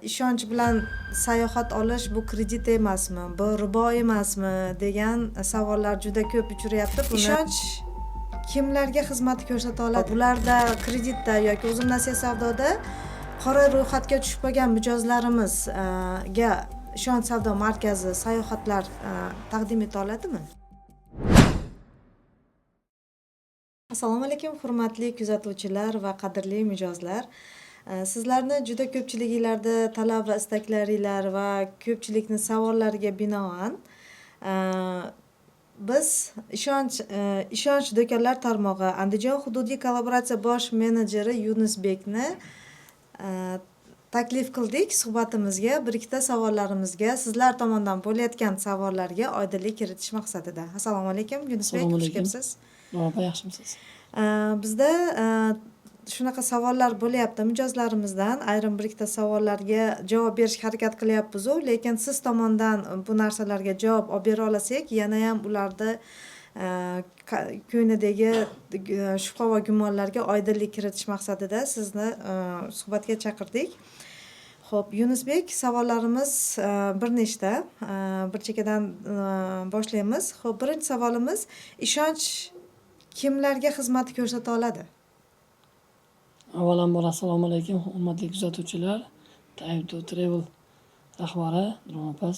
ishonch bilan sayohat olish bu kredit emasmi, bu ribo emasmi degan savollar juda ko'p uchrayapti. Ishonch kimlarga xizmat ko'rsata oladi? Bularda kreditda yoki uzun nasiya savdoda qora ro'yxatga tushib qolgan mijozlarimizga ishonch savdo markazi sayohatlar taqdim eta oladimi? Assalomu alaykum, hurmatli kuzatuvchilar va qadrli mijozlar. Sizlarni juda ko'pchiliginglarda talab va istaklaringlar va ko'pchilikning savollariga binoan biz ishonch do'konlar tarmog'i Andijon hududiy kollaboratsiya bosh menejeri Yunusbekni taklif qildik suhbatimizga, bir ikkita savollarimizga, sizlar tomonidan bo'layotgan savollarga oydinlik kiritish maqsadida. Assalomu alaykum Yunusbek, xush kelibsiz. Merhaba, yaxshimisiz? Bizda shunaqa savollar bo'lyapti mijozlarimizdan. Ayrim bir ikkita savollarga javob berishga harakat qilyapmiz, lekin siz tomonidan bu narsalarga javob olib bera olasak, yana ham ularda ko'nglidagi shubha va gumonlarga oydinlik kiritish maqsadida sizni suhbatga chaqirdik. Xo'p, Yunusbek, savollarimiz bir nechta. Bir chekkadan boshlaymiz. Xo'p, birinchi savolimiz, ishonch kimlarga xizmat ko'rsata oladi? Avvalambor assalomu alaykum, hurmatli kuzatuvchilar, Time to Travel rahbari Nurmapaz.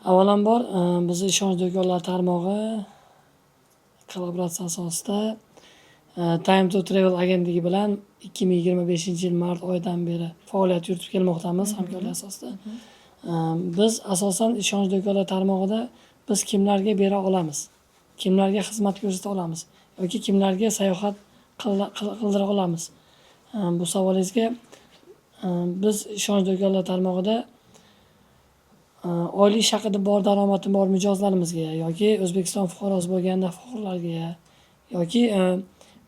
Avvalambor biz ishonch do'konlar tarmog'i kollaboratsiya asosida Time to Travel agentligi bilan 2025-yil mart oyidan beri faoliyat yuritib kelmoqdamiz hamkorlik asosida. Biz asosan ishonch do'konlar tarmog'ida biz kimlarga bera olamiz? Kimlarga xizmat ko'rsata olamiz yoki kimlarga sayohat qildira olamiz? Bu savolingizga biz ishonch do'konlar tarmog'ida oylik haqida bor daromadi bor mijozlarimizga yoki O'zbekiston fuqarosi bo'lganda fuqarolarga yoki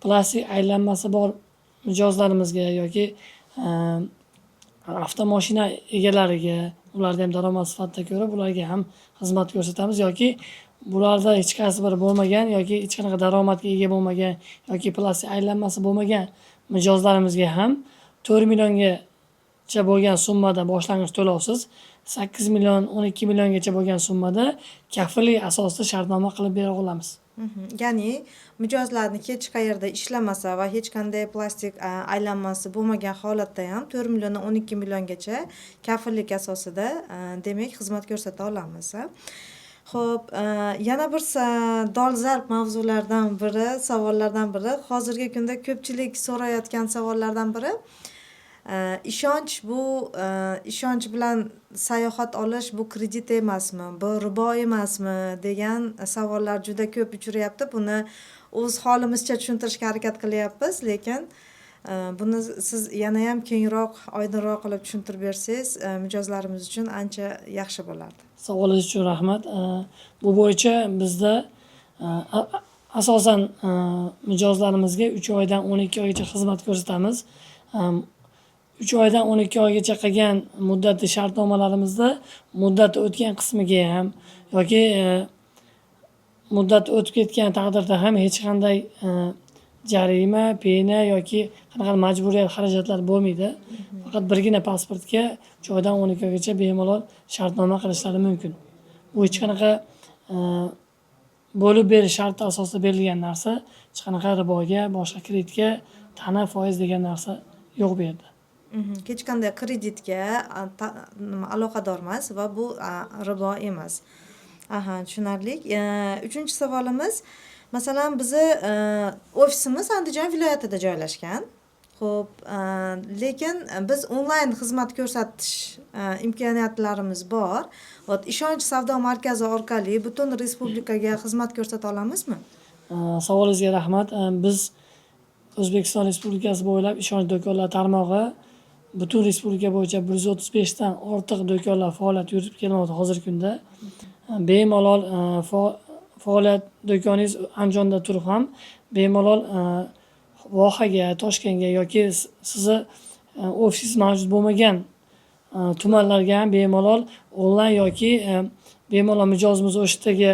plastik aylanmasi bor mijozlarimizga yoki avtomashina egalariga, ularda ham daromad sifatida ko'rib ularga ham xizmat ko'rsatamiz yoki bularda hech qaysi biri bo'lmagan yoki hech qanaqa daromadga ega bo'lmagan yoki plastik aylanmasi bo'lmagan mijozlarimizga ham 4 milliongacha bo'lgan summada boshlang'ich to'lovsiz 8 million 12 milliongacha bo'lgan summada kafillik asosida shartnoma qilib bera olamiz. Ya'ni mijozlarni hech qayerda ishlamasa va hech qanday plastik aylanmasi bo'lmagan holatda ham 4 milliondan 12 milliongacha kafillik asosida demak xizmat ko'rsata olamiz. Xo'p, yana bir dolzarb mavzulardan biri, savollardan biri, hozirgi kunda ko'pchilik so'rayotgan savollardan biri, ishonch bilan sayohat olish bu kredit emasmi, bu ribo emasmi degan savollar juda ko'p uchrayapti. Buni o'z holimizcha tushuntirishga harakat qilyapmiz, lekin buni siz yana ham kengroq, oydinroq qilib tushuntirib bersangiz, mijozlarimiz uchun ancha yaxshi bo'lardi. Savolingiz uchun rahmat. Bu bo'yicha bizda asosan mijozlarimizga 3 oydan 12 oygacha xizmat ko'rsatamiz. 3 oydan 12 oygacha qolgan muddatli shartnomalarimizda muddati o'tgan qismiga ham yoki muddati o'tib ketgan taqdirda ham hech qanday jarima, pena yoki qanaqa majburiyat xarajatlar bo'lmaydi. Faqat birgina pasportga 3 oydan 12 oygacha bemalol shartnoma qilishlari mumkin. Bu hech qanaqa bo'lib berish sharti asosida berilgan narsa, hech qanaqa riboga, boshqa kreditga ta'na foiz degan narsa yo'q bu yerda. Hech qanday kreditga aloqador emas va bu ribo emas. Tushunarli. Uchinchi savolimiz, masalan, bizni ofisimiz Andijon viloyatida joylashgan. Xo'p, lekin biz onlayn xizmat ko'rsatish imkoniyatlarimiz bor. Ishonch savdo markazi orqali butun respublikaga xizmat ko'rsata olamizmi? Savolingizga rahmat. Biz O'zbekiston Respublikasi bo'ylab ishonch do'konlar tarmog'i butun respublika bo'yicha 135 dan ortiq do'konlar faoliyat yuritib kelmoqda hozirgi kunda. Bemalol faoliyat do'koningiz Andijonda turib ham bemalol vohaga, Toshkentga yoki sizni ofisingiz mavjud bo'lmagan tumanlarga ham bemalol onlayn yoki bemalol mijozimiz o'shdagi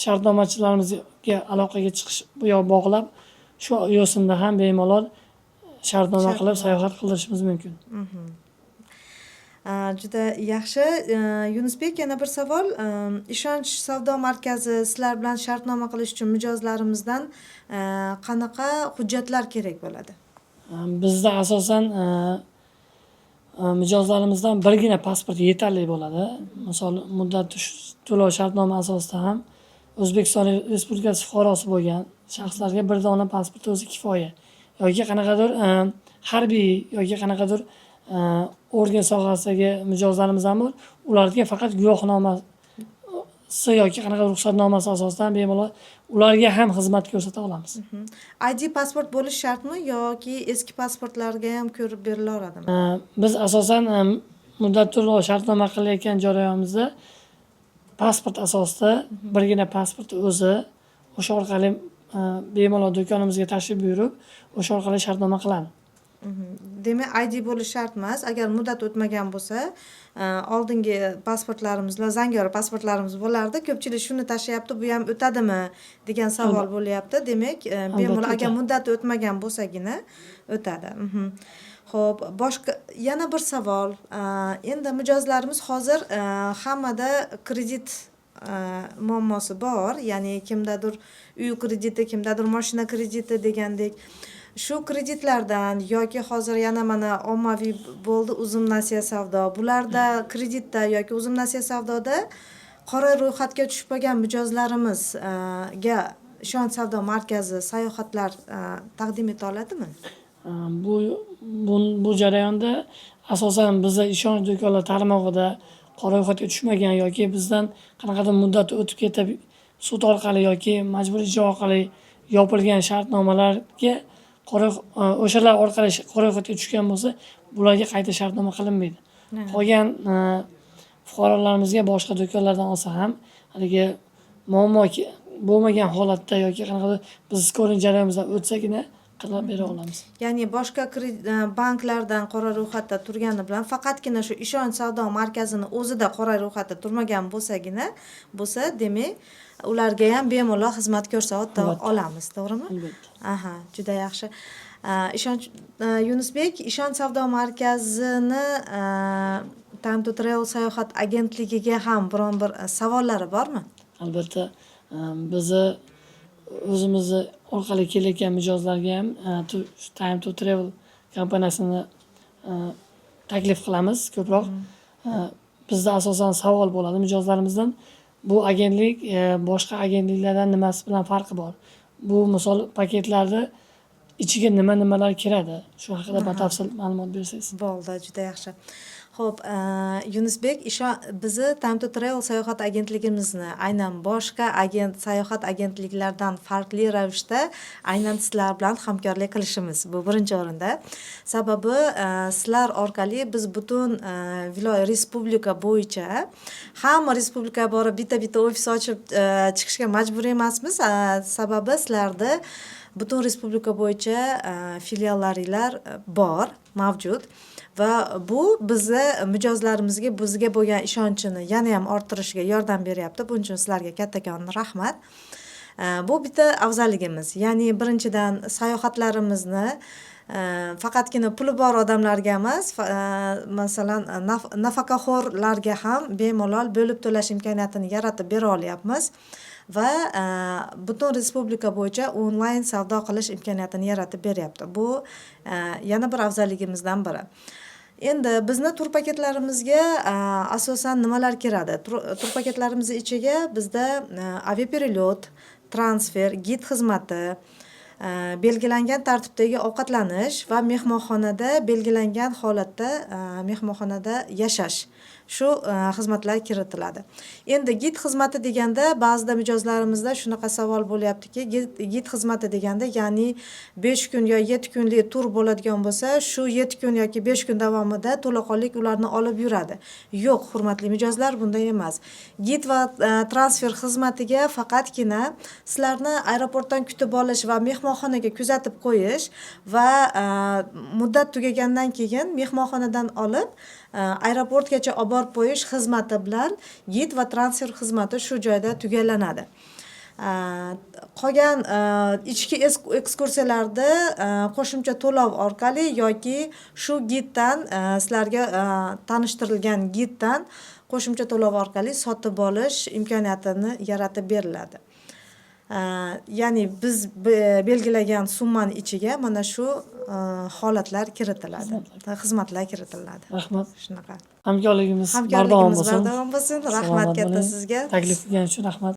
shartnomachilarimizga aloqaga chiqish bog'lab shu yo'sinda ham bemalol shartnoma qilib sayohat qildirishimiz mumkin. Juda yaxshi. Yunusbek, yana bir savol. Ishonch savdo markazi sizlar bilan shartnoma qilish uchun mijozlarimizdan qanaqa hujjatlar kerak bo'ladi? Bizda asosan mijozlarimizdan birgina pasport yetarli bo'ladi. Misol muddat to'lov shartnoma asosida ham O'zbekiston Respublikasi fuqarosi bo'lgan shaxslarga bir dona pasport o'zi kifoya. Yoki qanaqadir harbiy yoki qanaqadir organ sohasidagi mijozlarimiz ham bor. Ularga faqat guvohnomasi yoki qanaqa ruxsatnomasi asosida bemalol ularga ham xizmat ko'rsata olamiz. ID pasport bo'lishi shartmi yoki eski pasportlarga ham ko'rib berilaveradimi? Biz asosan muddat to'lov shartnoma qilayotgan jarayonimizda pasport asosida birgina pasport o'zi o'sha orqali bemalol do'konimizga tashrif buyurib, o'sha orqali shartnoma qiladi. Demak, ID bo'lishi shart emas. Agar muddat o'tmagan bo'lsa, oldingi pasportlarimiz, zangori pasportlarimiz bo'lardi. Ko'pchilik shuni tashlayapti, bu ham o'tadimi degan savol bo'lyapti. Demak, bemalol agar muddat o'tmagan bo'lsagina o'tadi. Xo'p, boshqa yana bir savol. Endi mijozlarimiz hozir hammada kredit muammosi bor. Ya'ni kimdadir uy krediti, kimdadir mashina krediti degandek. Shu kreditlardan yoki hozir yana mana ommaviy bo'ldi uzum nasiya savdo. Bularda kreditda yoki uzum nasiya savdoda qora ro'yxatga tushib qolgan mijozlarimizga ishonch savdo markazi sayohatlar taqdim eta oladimi? Bu jarayonda asosan bizda ishonch do'konlar tarmog'ida qora ro'yxatga tushmagan yoki bizdan qanaqadir muddat o'tib ketib sud orqali yoki majburiy ijro orqali yopilgan shartnomalarga o'shalar orqali qora ro'yxatga tushgan bo'lsa, bularga qayta shartnoma qilinmaydi. Qolgan fuqarolarimizga boshqa do'konlardan olsa ham haligi muammo bo'lmagan holatda yoki qanaqadir biz skoring jarayonimizdan o'tsagina qilib bera olamiz. Ya'ni boshqa banklardan qora ro'yxatda turgani bilan faqatgina shu ishonch savdo markazini o'zida qora ro'yxatda turmagan bo'lsa, demak, ularga ham bemalol xizmat ko'rsata olamiz, to'g'rimi? Albatta. Juda yaxshi. Yunusbek, ishonch savdo markazini Time to Travel sayohat agentligiga ham biron bir savollari bormi? Albatta. Bizni o'zimizni orqali kelayotgan mijozlarga ham Time to Travel kompaniyasini taklif qilamiz ko'proq. Bizda asosan savol bo'ladi mijozlarimizdan. Bu agentlik boshqa agentliklardan nimasi bilan farqi bor? Bu misol paketlarda ichiga nimalar kiradi? Shu haqida batafsil ma'lumot bersangiz. Bo'ldi, juda yaxshi. Xo'p, Yunusbek, bizni Time to Travel sayohat agentligimizni aynan boshqa sayohat agentliklardan farqli ravishda aynan sizlar bilan hamkorlik qilishimiz bu birinchi o'rinda. Sababi sizlar orqali biz butun viloyat respublika bo'yicha hamma respublika borib bitta ofis ochib chiqishga majbur emasmiz. Sababi sizlarda butun respublika bo'yicha filiallaringlar bor, mavjud. Va bu bizni mijozlarimizga bizga bo'lgan ishonchini yana ham orttirishga yordam beryapti. Buning uchun sizlarga kattakon rahmat. Bu bitta afzalligimiz. Ya'ni birinchidan sayohatlarimizni faqatgina puli bor odamlarga emas, masalan, nafaqaxo'rlarga ham bemalol bo'lib to'lash imkoniyatini yaratib bera olyapmiz. Va butun respublika bo'yicha onlayn savdo qilish imkoniyatini yaratib beryapti. Bu yana bir afzalligimizdan biri. Endi bizni tur paketlarimizga asosan nimalar kiradi? Tur paketlarimiz ichiga bizda aviaperelyot, transfer, gid xizmati, belgilangan tartibdagi ovqatlanish va mehmonxonada belgilangan holatda mehmonxonada yashash. Shu xizmatlar kiritiladi. Endi gid xizmati deganda ba'zida mijozlarimizda shunaqa savol bo'lyaptiki, gid xizmati deganda, ya'ni 5 kun yo 7 kunlik tur bo'ladigan bo'lsa, shu 7 kun yoki 5 kun davomida to'laqonlik ularni olib yuradi. Yo'q, hurmatli mijozlar, bunday emas. Gid va transfer xizmatiga faqatgina sizlarni aeroportdan kutib olish va mehmonxonaga kuzatib qo'yish va muddat tugagandan keyin mehmonxonadan olib aeroportgacha olib borib qo'yish xizmati bilan gid va transfer xizmati shu joyda tugallanadi. Qolgan ichki ekskursiyalarda qo'shimcha to'lov orqali yoki shu giddan sizlarga tanishtirilgan giddan qo'shimcha to'lov orqali sotib olish imkoniyatini yaratib beriladi. Ya'ni biz belgilagan summani ichiga mana shu holatlar kiritiladi, xizmatlar kiritiladi. Rahmat. Shunaqa. Hamkorligimiz bardavom Hamkorligimiz bo'lsin. bardavom bo'lsin. Rahmat Salomat katta bo'ling. sizga. Taklif qilganingiz uchun rahmat.